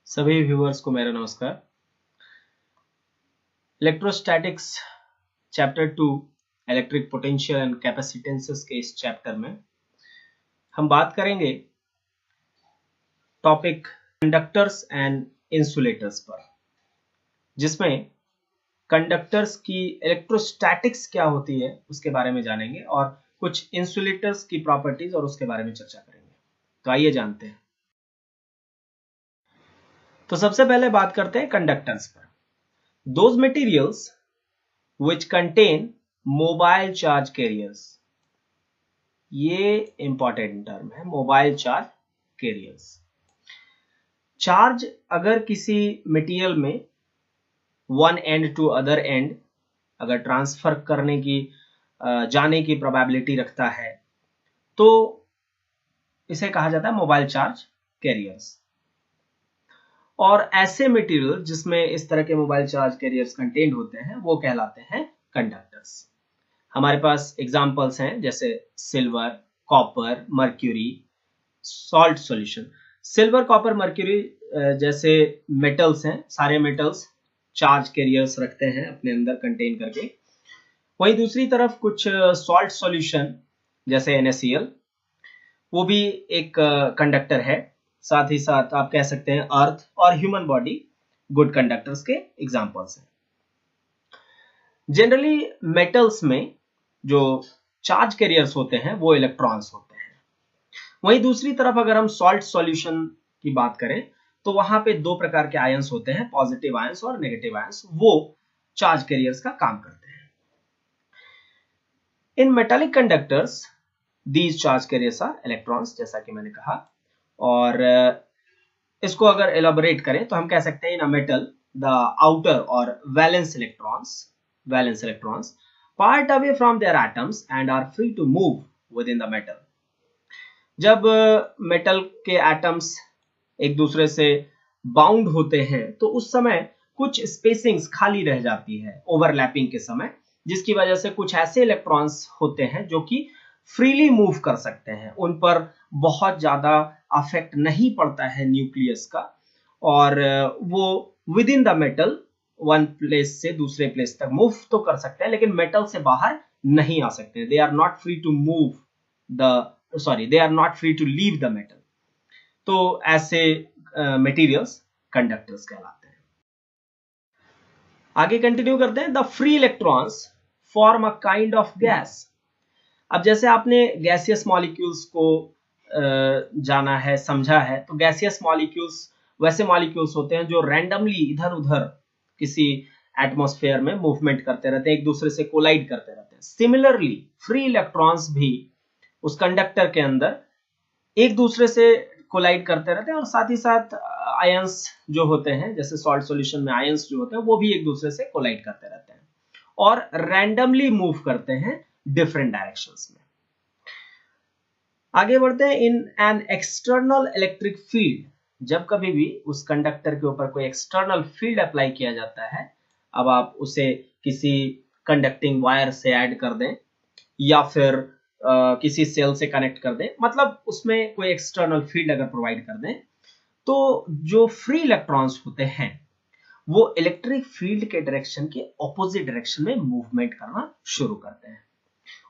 सभी व्यूअर्स को मेरा नमस्कार। Electrostatics chapter 2 electric potential and capacitances के इस चैप्टर में हम बात करेंगे टॉपिक कंडक्टर्स एंड इंसुलेटर्स पर, जिसमें कंडक्टर्स की इलेक्ट्रोस्टैटिक्स क्या होती है उसके बारे में जानेंगे और कुछ इंसुलेटर्स की प्रॉपर्टीज और उसके बारे में चर्चा करेंगे। तो आइए जानते हैं। तो सबसे पहले बात करते हैं कंडक्टर्स पर। Those materials which contain mobile charge carriers, ये इंपॉर्टेंट टर्म है, मोबाइल चार्ज कैरियर्स। चार्ज अगर किसी मटेरियल में one and two other end अगर ट्रांसफर करने की जाने की प्रोबेबिलिटी रखता है तो इसे कहा जाता है मोबाइल चार्ज कैरियर्स। और ऐसे मटेरियल जिसमें इस तरह के मोबाइल चार्ज कैरियर्स कंटेन्ड होते हैं वो कहलाते हैं कंडक्टर्स। हमारे पास एग्जांपल्स हैं जैसे silver, copper, mercury, salt solution. Silver, copper, mercury जैसे मेटल्स हैं, सारे मेटल्स चार्ज कैरियर्स रखते हैं अपने अंदर कंटेन करके। वहीं दूसरी तरफ कुछ सॉल्ट सॉल्यूशन जैसे NaCl, वो भी एक कंडक्टर है। साथ ही साथ आप कह सकते हैं अर्थ और ह्यूमन बॉडी गुड कंडक्टर्स के एग्जांपल्स हैं। जनरली मेटल्स में जो चार्ज कैरियर्स होते हैं वो इलेक्ट्रॉन्स होते हैं। वहीं दूसरी तरफ अगर हम सॉल्ट सॉल्यूशन की बात करें तो वहां पे दो प्रकार के आयंस होते हैं, पॉजिटिव आयंस और नेगेटिव आयंस। वो चार्ज कैरियर्स का काम करते हैं। In metallic conductors these charge carriers are electrons, जैसा कि मैंने कहा। और इसको अगर एलाबोरेट करें तो हम कह सकते हैं इन अ मेटल द आउटर और valence electrons part away from their atoms and are free to move within the metal. जब मेटल के एटम्स एक दूसरे से बाउंड होते हैं तो उस समय कुछ स्पेसिंग्स खाली रह जाती है ओवरलैपिंग के समय, जिसकी वजह से कुछ ऐसे इलेक्ट्रॉन्स होते हैं जो कि फ्रीली मूव कर सकते हैं। उन पर बहुत ज्यादा अफेक्ट नहीं पड़ता है न्यूक्लियस का, और वो with in the metal one place से दूसरे प्लेस तक मूव तो कर सकते हैं, लेकिन मेटल से बाहर नहीं आ सकते। They are not free to leave the metal. तो ऐसे मटेरियल्स कंडक्टर्स कहलाते हैं। आगे कंटिन्यू करते हैं। The free electrons form a kind of gas. अब जैसे आपने गैसियस मॉलिक्यूल्स को जाना है, समझा है, तो गैसियस मॉलिक्यूल्स वैसे मॉलिक्यूल्स होते हैं जो रैंडमली इधर उधर किसी एटमॉस्फेयर में मूवमेंट करते रहते हैं, एक दूसरे से कोलाइड करते रहते हैं। सिमिलरली फ्री इलेक्ट्रॉन्स भी उस कंडक्टर के अंदर एक दूसरे से कोलाइड करते रहते हैं, और साथ ही साथ आयंस जो होते हैं, जैसे सॉल्ट सॉल्यूशन में आयंस जो होते हैं वो भी एक दूसरे से कोलाइड करते रहते हैं और रैंडमली मूव करते हैं डिफरेंट डायरेक्शंस में। आगे बढ़ते हैं। In an external electric field, जब कभी भी उस कंडक्टर के ऊपर कोई एक्सटर्नल फील्ड अप्लाई किया जाता है, अब आप उसे किसी कंडक्टिंग वायर से ऐड कर दें या फिर किसी सेल से कनेक्ट कर दें, मतलब उसमें कोई एक्सटर्नल फील्ड अगर प्रोवाइड कर दें, तो जो फ्री इलेक्ट्रॉन्स होते हैं वो इलेक्ट्रिक फील्ड के डायरेक्शन के ऑपोजिट डायरेक्शन में मूवमेंट करना शुरू करते हैं,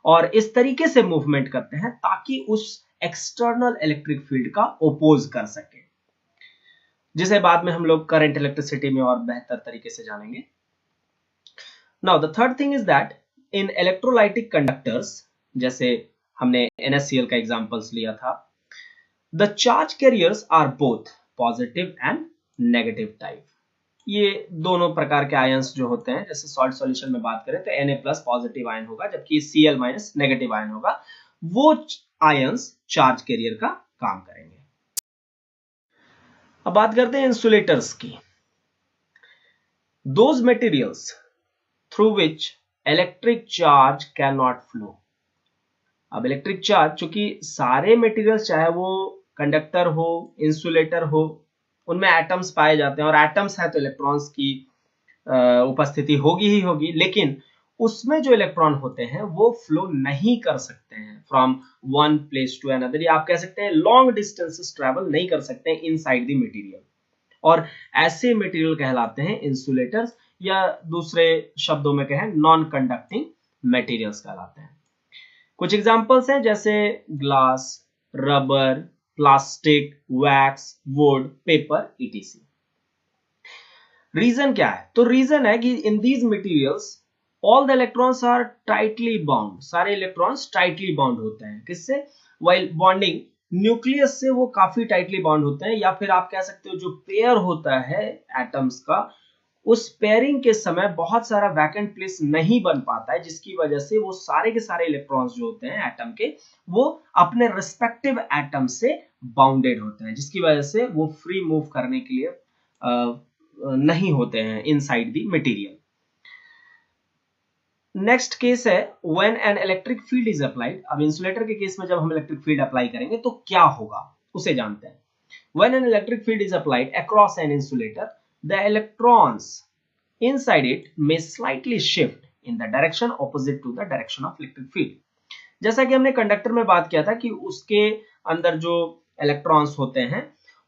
और इस तरीके से मूवमेंट करते हैं ताकि उस एक्सटर्नल इलेक्ट्रिक फील्ड का ओपोज कर सके, जिसे बाद में हम लोग करंट इलेक्ट्रिसिटी में और बेहतर तरीके से जानेंगे। Now the third thing is that in electrolytic conductors, जैसे हमने NaCl का एग्जांपल्स लिया था, the charge carriers are both positive and negative type. ये दोनों प्रकार के आयंस जो होते हैं, जैसे सॉल्ट सॉल्यूशन में बात करें तो Na+ पॉजिटिव आयन होगा जबकि Cl- नेगेटिव आयन होगा। वो आयंस चार्ज कैरियर का काम करेंगे। अब बात करते हैं इंसुलेटर्स की। Those materials through which electric charge cannot flow. अब इलेक्ट्रिक चार्ज, चूंकि सारे मटेरियल्स चाहे वो कंडक्टर हो, इंसुलेटर हो, उनमें एटम्स पाए जाते हैं, और एटम्स है तो इलेक्ट्रॉन्स की उपस्थिति होगी ही होगी, लेकिन उसमें जो इलेक्ट्रॉन होते हैं वो फ्लो नहीं कर सकते हैं from one place to another, या आप कह सकते हैं लॉन्ग डिस्टेंसेस ट्रेवल नहीं कर सकते हैं इनसाइड द मटेरियल। और ऐसे मटेरियल कहलाते हैं इंसुलेटर्स, या दूसरे शब्दों में कहें नॉन कंडक्टिंग मटेरियल्स कहलाते हैं। कुछ एग्जांपल्स हैं जैसे glass, rubber, plastic, wax, wood, paper, ETC. Reason क्या है? तो रीजन है कि in these materials all the electrons are tightly bound, सारे इलेक्ट्रॉन्स टाइटली बाउंड होते हैं। किससे? व्हाइल बॉन्डिंग न्यूक्लियस से वो काफी टाइटली बाउंड होते हैं, या फिर आप कह सकते हो जो पेयर होता है एटम्स का, उस पेयरिंग के समय बहुत सारा वैकेंट प्लेस नहीं बन पाता है, जिसकी वजह से वो सारे के सारे इलेक्ट्रॉन्स जो होते हैं एटम के, वो अपने रिस्पेक्टिव एटम से बाउंडेड होते हैं, जिसकी वजह से वो फ्री मूव करने के लिए नहीं होते हैं inside the material. Next case है when an electric field is applied. अब इंसुलेटर के केस में जब हम इलेक्ट्रिक फील्ड अप्लाई करेंगे तो क्या होगा उसे जानते हैं। When an electric field is applied across an insulator, the electrons inside it may slightly shift in the direction opposite to the direction of electric field। जैसा कि हमने कंडक्टर में बात किया था कि उसके अंदर जो इलेक्ट्रॉन्स होते हैं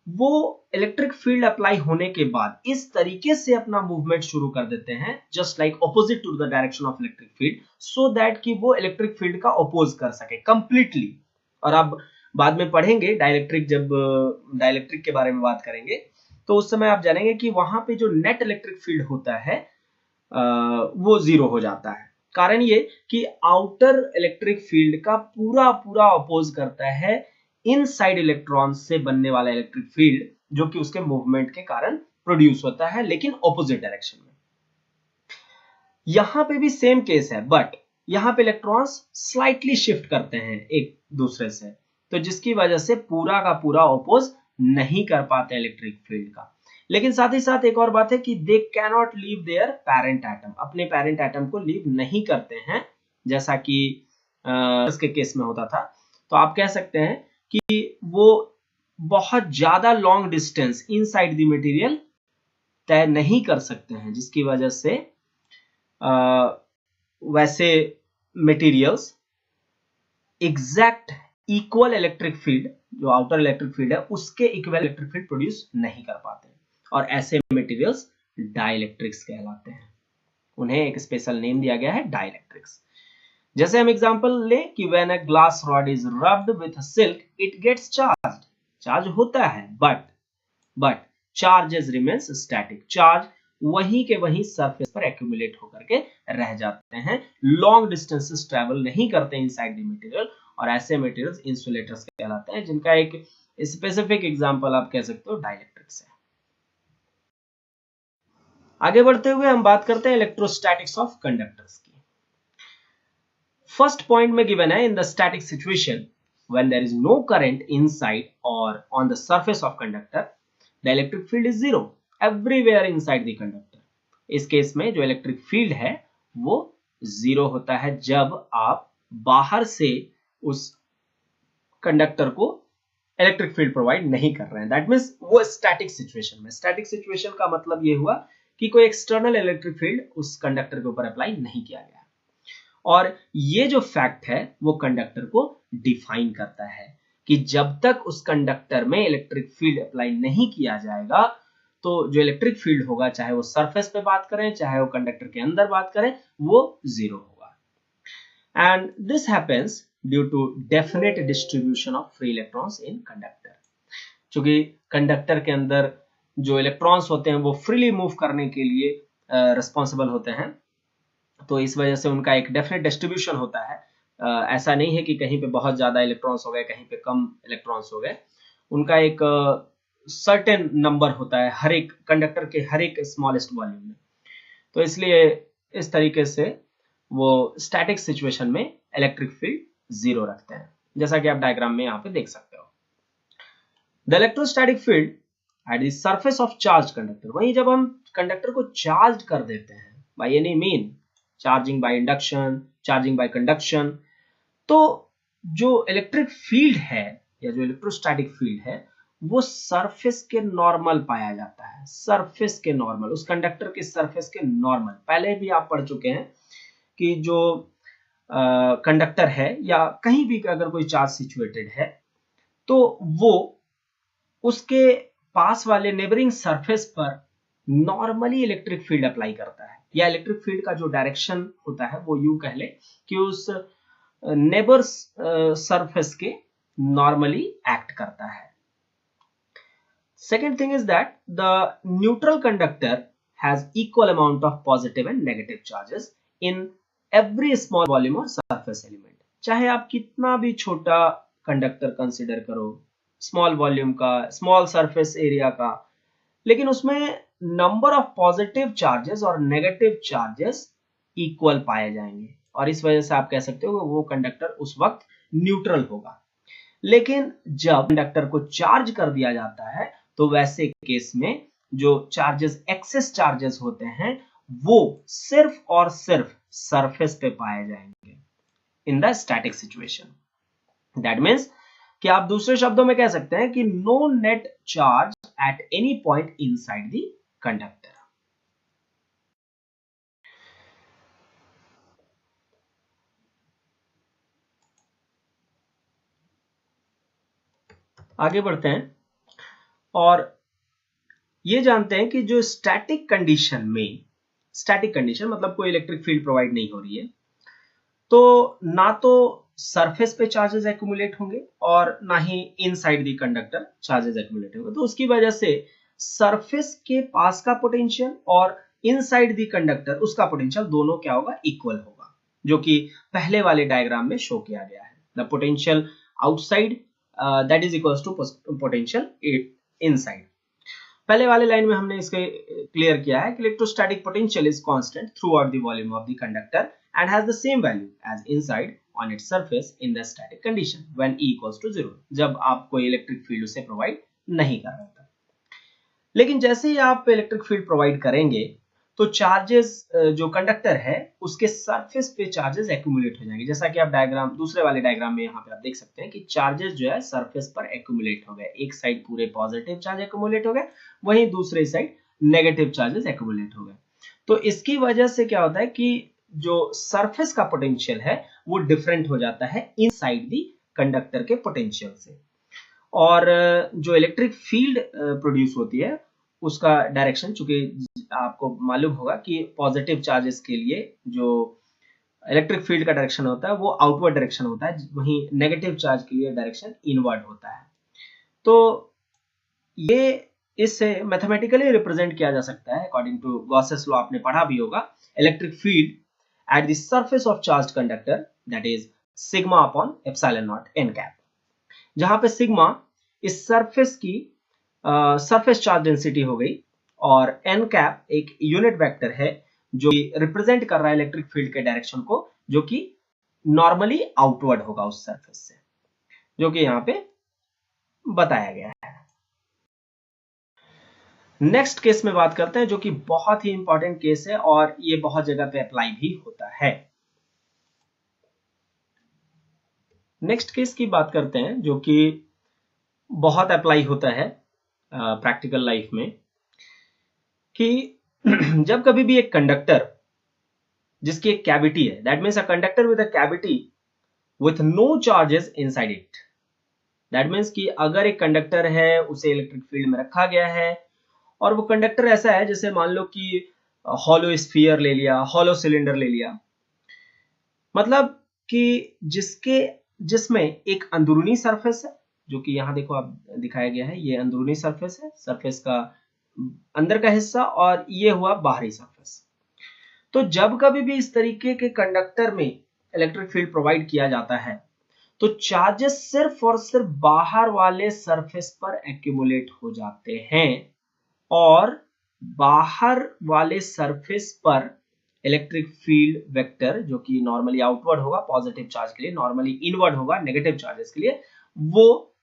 वो इलेक्ट्रिक फील्ड अप्लाई होने के बाद इस तरीके से अपना मूवमेंट शुरू कर देते हैं, just like opposite to the direction of electric field, so that कि वो इलेक्ट्रिक फील्ड का अपोज कर सके कंप्लीटली। और अब बाद में पढ़ेंगे डाइलेक्ट्रिक, जब डाइलेक्ट्रिक के बारे में बात करेंगे तो उस समय आप जानेंगे कि वहां पे जो नेट इलेक्ट्रिक फील्ड होता है वो जीरो हो जाता है। कारण ये कि आउटर इलेक्ट्रिक फील्ड का पूरा पूरा अपोज करता है इनसाइड इलेक्ट्रॉन से बनने वाला इलेक्ट्रिक फील्ड, जो कि उसके मूवमेंट के कारण प्रोड्यूस होता है, लेकिन ऑपोजिट डायरेक्शन में। यहां पे भी सेम केस है, बट यहां पे इलेक्ट्रॉन्स स्लाइटली शिफ्ट करते हैं एक दूसरे से, तो जिसकी वजह से पूरा का पूरा अपोज नहीं कर पाते इलेक्ट्रिक फील्ड का। लेकिन साथ ही साथ एक और बात है कि they cannot leave their parent atom, अपने पेरेंट एटम को लीव नहीं करते हैं, जैसा कि इसके केस में होता था। तो आप कह सकते हैं कि वो बहुत ज्यादा long distance inside the material तय नहीं कर सकते हैं, जिसकी वजह से वैसे materials exact equal electric field, जो आउटर इलेक्ट्रिक फील्ड है उसके इक्वल इलेक्ट्रिक फील्ड प्रोड्यूस नहीं कर पाते, और ऐसे मटेरियल्स डाइलेक्ट्रिक्स कहलाते हैं। उन्हें एक स्पेशल नेम दिया गया है डाइलेक्ट्रिक्स। जैसे हम एग्जांपल लें कि when a glass rod is rubbed with silk it gets charged, charge होता है but charges remains static, charge वहीं के वहीं सरफेस पर एक्यूमुलेट होकर के रह जाते हैं, लॉन्ग डिस्टेंसेस ट्रैवल नहीं करते इनसाइड द मटेरियल, और ऐसे मटेरियल्स इंसुलेटर्स कहलाते हैं, जिनका एक स्पेसिफिक एग्जांपल आप कह सकते हो डाइलेक्ट्रिक्स है। आगे बढ़ते हुए हम बात करते हैं इलेक्ट्रोस्टैटिक्स ऑफ कंडक्टर्स की। फर्स्ट पॉइंट में गिवन है in the static situation when there is no current inside और on the surface of conductor the electric field is zero everywhere inside the conductor. इस केस में जो electric field है वो zero होता है जब आप बाहर से उस कंडक्टर को इलेक्ट्रिक फील्ड प्रोवाइड नहीं कर रहे हैं। दैट मींस वो स्टैटिक सिचुएशन में, स्टैटिक सिचुएशन का मतलब ये हुआ कि कोई एक्सटर्नल इलेक्ट्रिक फील्ड उस कंडक्टर के ऊपर अप्लाई नहीं किया गया, और ये जो फैक्ट है वो कंडक्टर को डिफाइन करता है कि जब तक उस कंडक्टर में इलेक्ट्रिक फील्ड अप्लाई नहीं किया जाएगा तो जो इलेक्ट्रिक फील्ड होगा, चाहे वो सरफेस पे बात करें चाहे वो कंडक्टर के अंदर बात करें, वो जीरो होगा। And this happens due to definite distribution of free electrons in conductor. क्योंकि कंडक्टर के अंदर जो इलेक्ट्रॉन्स होते हैं वो फ्रीली मूव करने के लिए रिस्पॉन्सिबल होते हैं, तो इस वजह से उनका एक डेफिनेट डिस्ट्रीब्यूशन होता है। ऐसा नहीं है कि कहीं पे बहुत ज्यादा इलेक्ट्रॉन्स हो गए, कहीं पे कम इलेक्ट्रॉन्स हो गए, उनका एक सर्टेन नंबर होता है हर एक कंडक्टर के हर एक स्मॉलेस्ट वॉल्यूम में। तो इसलिए इस तरीके से वो स्टैटिक सिचुएशन में इलेक्ट्रिक फील्ड जीरो रखते हैं, जैसा कि आप डायग्राम में यहाँ पे देख सकते हो। The electrostatic field at the surface of charge conductor, वहीं जब हम कंडक्टर को चार्ज कर देते हैं by any mean, charging by induction, charging by conduction, तो जो इलेक्ट्रिक फील्ड है या जो इलेक्ट्रोस्टैटिक फील्ड है वो सरफेस के नॉर्मल पाया जाता है, सरफेस के नॉर्मल, उस कंडक्टर के सरफेस के नॉर्मल। पहले भी आप पढ़ चुके हैं कि जो कंडक्टर है या कहीं भी अगर कोई चार्ज सिचुएटेड है तो वो उसके पास वाले नेबरिंग सरफेस पर नॉर्मली इलेक्ट्रिक फील्ड अप्लाई करता है, या इलेक्ट्रिक फील्ड का जो डायरेक्शन होता है वो यूं कह ले कि उस नेबर सरफेस के नॉर्मली एक्ट करता है। Second thing is that the neutral conductor has equal amount of positive and negative charges in every small volume or surface element. चाहे आप कितना भी छोटा कंडक्टर कंसिडर करो, स्मॉल वॉल्यूम का, स्मॉल सरफेस एरिया का, लेकिन उसमें नंबर ऑफ पॉजिटिव चार्जेस और नेगेटिव चार्जेस इक्वल पाए जाएंगे, और इस वजह से आप कह सकते हो वो कंडक्टर उस वक्त न्यूट्रल होगा। लेकिन जब कंडक्टर को चार्ज कर दिया जाता है तो वैसे केस में जो चार्जेस, एक्सेस चार्जेस होते हैं, वो सिर्फ और सिर्फ सरफेस पे पाए जाएंगे in the static situation. That means कि आप दूसरे शब्दों में कह सकते हैं कि no net charge at any point inside the conductor. आगे बढ़ते हैं और ये जानते हैं कि जो स्टैटिक कंडीशन में, स्टैटिक कंडीशन मतलब कोई इलेक्ट्रिक फील्ड प्रोवाइड नहीं हो रही है, तो ना तो सरफेस पे चार्जेस एक्यूमुलेट होंगे और ना ही inside the conductor charges accumulate होंगे। तो उसकी वजह से सरफेस के पास का पोटेंशियल और इनसाइड द कंडक्टर उसका पोटेंशियल दोनों क्या होगा, इक्वल होगा, जो कि पहले वाले डायग्राम में शो किया गया है। The potential outside that is equals to potential inside. पहले वाले लाइन में हमने इसके क्लियर किया है कि electrostatic potential is constant throughout the volume of the conductor and has the same value as inside on its surface in the static condition when E equals to 0, जब आप कोई electric field उसे provide नहीं कर रहे होता। लेकिन जैसे ही आप इलेक्ट्रिक फील्ड प्रोवाइड करेंगे तो चार्जेस, जो कंडक्टर है उसके सरफेस पे चार्जेस एक्यूमुलेट हो जाएंगे। जैसा कि आप डायग्राम, दूसरे वाले डायग्राम में यहाँ पे आप देख सकते हैं कि चार्जेस जो है सरफेस पर एक्यूमुलेट हो गए। एक साइड पूरे पॉजिटिव चार्ज एक्यूमुलेट हो गए, वहीं दूसरे साइड नेगेटिव चार्जेस एक्यूमुलेट हो गए। तो इसकी वजह से क्या होता है कि जो सरफेस का पोटेंशियल है वो डिफरेंट हो जाता है इनसाइड द कंडक्टर के पोटेंशियल से, और जो इलेक्ट्रिक फील्ड प्रोड्यूस होती है उसका डायरेक्शन, चूंकि आपको मालूम होगा कि पॉजिटिव चार्जेस के लिए जो इलेक्ट्रिक फील्ड का डायरेक्शन होता है वो आउटवर्ड डायरेक्शन होता है, वहीं नेगेटिव चार्ज के लिए डायरेक्शन इनवर्ड होता है। तो ये इससे मैथमेटिकली रिप्रेजेंट किया जा सकता है अकॉर्डिंग टू गॉसेस लॉ, आपने पढ़ा भी होगा, electric field at the surface of charge conductor that is sigma upon epsilon not an cap, जहां पे सिग्मा इस सरफेस की सरफेस चार्ज डेंसिटी हो गई और एन कैप एक यूनिट वेक्टर है जो रिप्रेजेंट कर रहा है इलेक्ट्रिक फील्ड के डायरेक्शन को, जो कि नॉर्मली आउटवर्ड होगा उस सरफेस से, जो कि यहां पे बताया गया है। नेक्स्ट केस में बात करते हैं जो कि बहुत ही इंपॉर्टेंट केस है और ये बहुत जगह पे अप्लाई भी होता है। नेक्स्ट केस की बात करते हैं जो कि बहुत अप्लाई होता है प्रैक्टिकल लाइफ में, कि जब कभी भी एक कंडक्टर जिसकी एक कैविटी है, that means a conductor with a cavity with no charges inside it, that means कि अगर एक कंडक्टर है उसे इलेक्ट्रिक फील्ड में रखा गया है और वो कंडक्टर ऐसा है, जैसे मान लो कि हॉलो स्फीयर ले लिया, हॉलो सिलेंडर ले लिया, मतलब कि जिसमें एक अंदरूनी सरफेस है, जो कि यहां देखो आप दिखाया गया है, ये अंदरूनी सरफेस है, सरफेस का अंदर का हिस्सा, और ये हुआ बाहरी सरफेस। तो जब कभी भी इस तरीके के कंडक्टर में इलेक्ट्रिक फील्ड प्रोवाइड किया जाता है तो चार्जेस सिर्फ और सिर्फ बाहर वाले सरफेस पर एक्यूमुलेट हो जाते हैं, और बाहर वाले सरफेस पर इलेक्ट्रिक फील्ड वेक्टर, जो कि नॉर्मली आउटवर्ड होगा पॉजिटिव चार्ज के लिए, नॉर्मली इनवर्ड होगा नेगेटिव चार्जेस के लिए, वो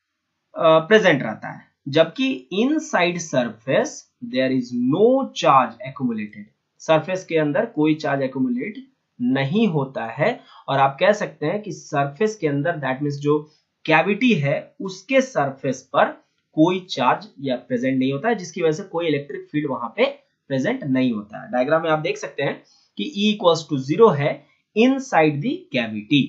प्रेजेंट रहता है। जबकि inside surface there is no charge accumulated, surface के अंदर कोई चार्ज एक्यूमुलेट नहीं होता है, और आप कह सकते हैं कि सरफेस के अंदर, दैट मीन्स जो कैविटी है उसके सरफेस पर कोई चार्ज या प्रेजेंट नहीं होता है, जिसकी वजह से कोई इलेक्ट्रिक फील्ड वहां पे प्रेजेंट नहीं होता है। डायग्राम में आप देख सकते हैं कि E इक्वल्स टू 0 है इनसाइड द कैविटी,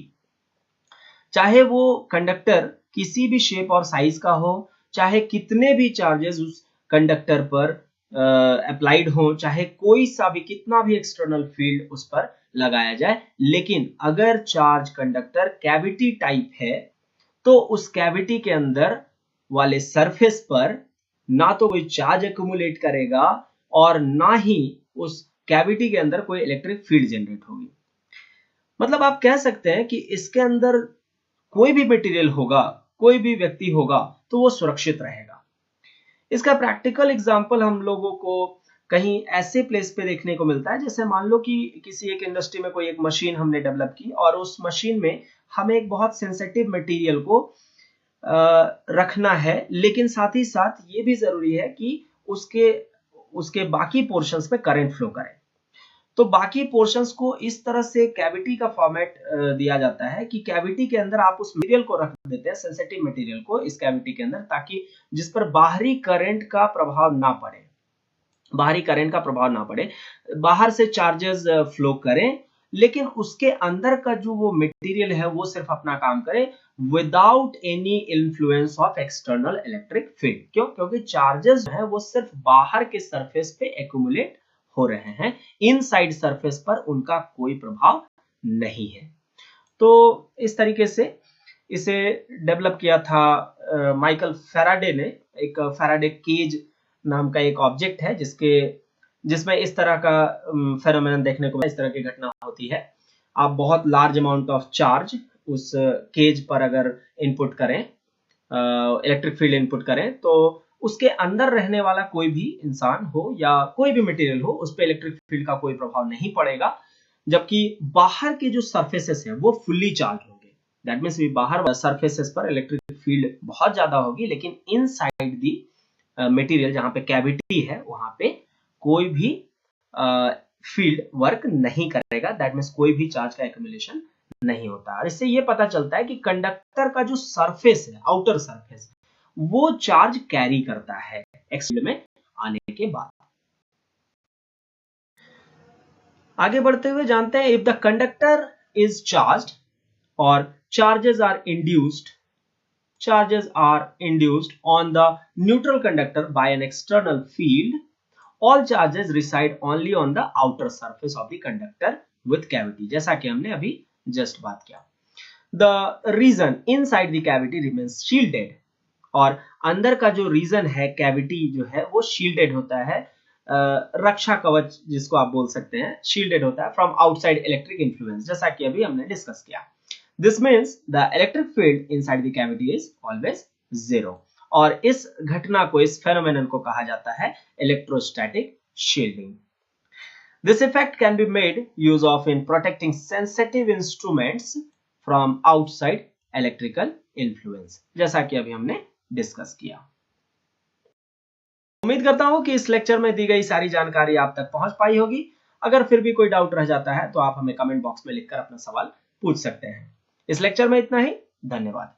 चाहे वो कंडक्टर किसी भी शेप और साइज का हो, चाहे कितने भी चार्जेस उस कंडक्टर पर अप्लाइड हो, चाहे कोई सा भी कितना भी एक्सटर्नल फील्ड उस पर लगाया जाए, लेकिन अगर चार्ज कंडक्टर कैविटी टाइप है तो उस कैविटी के अंदर वाले सरफेस पर ना तो कोई चार्ज एक्यूमुलेट करेगा और ना ही उस कैविटी के अंदर कोई इलेक्ट्रिक फील्ड जनरेट होगी। मतलब आप कह सकते हैं कि इसके अंदर कोई भी मटेरियल होगा, कोई भी व्यक्ति होगा तो वो सुरक्षित रहेगा। इसका प्रैक्टिकल एग्जांपल हम लोगों को कहीं ऐसे प्लेस पे देखने को मिलता है, जैसे मान लो कि किसी एक इंडस्ट्री में कोई एक मशीन हमने डेवलप की और उस मशीन में हमें एक बहुत सेंसिटिव मटेरियल को रखना है, लेकिन साथ ही साथ ये भी जरूरी है कि उसके बाकी पोर्शंस में करंट फ्लो करे। तो बाकी पोर्शंस को इस तरह से कैविटी का फॉर्मेट दिया जाता है कि कैविटी के अंदर आप उस मटेरियल को रख देते हैं, सेंसिटिव मटेरियल को इस कैविटी के अंदर, ताकि जिस पर बाहरी करंट का प्रभाव ना पड़े, बाहर से चार्जेस फ्लो करें, लेकिन उसके अंदर का जो वो मटेरियल है वो सिर्फ अपना काम करे without any influence of external electric field. क्यों? क्योंकि चार्जेस जो है वो सिर्फ बाहर के सरफेस पे एक्यूमुलेट हो रहे हैं, इनसाइड सरफेस पर उनका कोई प्रभाव नहीं है। तो इस तरीके से इसे डेवलप किया था माइकल फैराडे ने। एक फैराडे केज नाम का एक ऑब्जेक्ट है जिसमें इस तरह का फेनोमेनन देखने को, इस तरह की घटना होती है। आप बहुत लार्ज अमाउंट ऑफ चार्ज उस केज पर अगर इनपुट करें, इलेक्ट्रिक फील्ड इनपुट करें, तो उसके अंदर रहने वाला कोई भी इंसान हो या कोई भी मटेरियल हो, उस पर इलेक्ट्रिक फील्ड का कोई प्रभाव नहीं पड़ेगा, जबकि बाहर के जो सरफेसेस हैं वो फुल्ली चार्ज होंगे। दैट मींस बाहर सरफेसेस पर इलेक्ट्रिक फील्ड बहुत ज्यादा होगी, लेकिन इनसाइड दी मटेरियल जहां पे कैविटी है वहां पे कोई भी फील्ड वर्क नहीं करेगा। दैट मींस कोई भी चार्ज का एक्यूमुलेशन नहीं होता। और इससे ये पता चलता है कि कंडक्टर का जो सरफेस है, आउटर सरफेस, वो चार्ज कैरी करता है एक्स में आने के बाद। आगे बढ़ते हुए जानते हैं, if the conductor is charged और charges are induced on the neutral conductor by an external field, all charges reside only on the outer surface of the conductor with cavity, जैसा कि हमने अभी जस्ट बात किया। The region inside the cavity remains shielded, और अंदर का जो रीजन है, कैविटी जो है, वो शील्डेड होता है, रक्षा कवच जिसको आप बोल सकते हैं, शील्डेड होता है फ्रॉम आउटसाइड इलेक्ट्रिक इन्फ्लुएंस, जैसा कि अभी हमने डिस्कस किया। This means the electric field inside the cavity is always zero, और इस घटना को, इस फेनोमेनन को कहा जाता है electrostatic shielding. This effect can be made use of in protecting sensitive instruments from outside electrical influence, जैसा कि अभी हमने डिस्कस किया। उम्मीद करता हूं कि इस लेक्चर में दी गई सारी जानकारी आप तक पहुंच पाई होगी। अगर फिर भी कोई डाउट रह जाता है तो आप हमें कमेंट बॉक्स में लिखकर अपना सवाल पूछ सकते हैं। इस लेक्चर में इतना ही। धन्यवाद।